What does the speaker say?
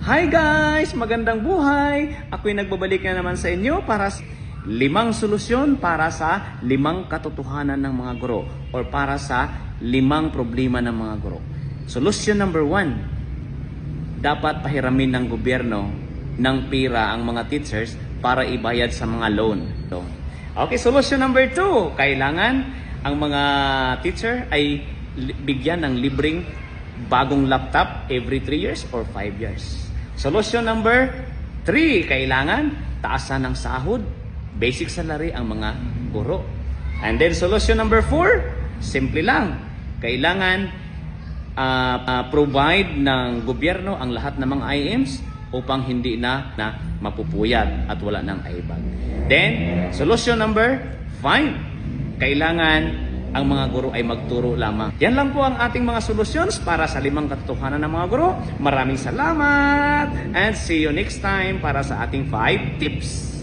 Hi guys! Magandang buhay! Ako'y nagbabalik na naman sa inyo para sa 5 solusyon para sa 5 katotohanan ng mga guro or para sa 5 problema ng mga guro. Solution number 1, dapat pahiramin ng gobyerno ng pera ang mga teachers para ibayad sa mga loan. Okay, solution number 2, kailangan ang mga teacher ay bigyan ng libreng bagong laptop every 3 years or 5 years. Solution number 3, kailangan taasan ng sahod, basic salary ang mga guro. And then solution number 4, simple lang, kailangan provide ng gobyerno ang lahat ng mga IMs upang hindi na mapupuyat at wala ng aibag. Then, solution number 5, kailangan ang mga guro ay magturo lamang. Yan lang po ang ating mga solusyon para sa 5 katotohanan ng mga guro. Maraming salamat and see you next time para sa ating 5 tips.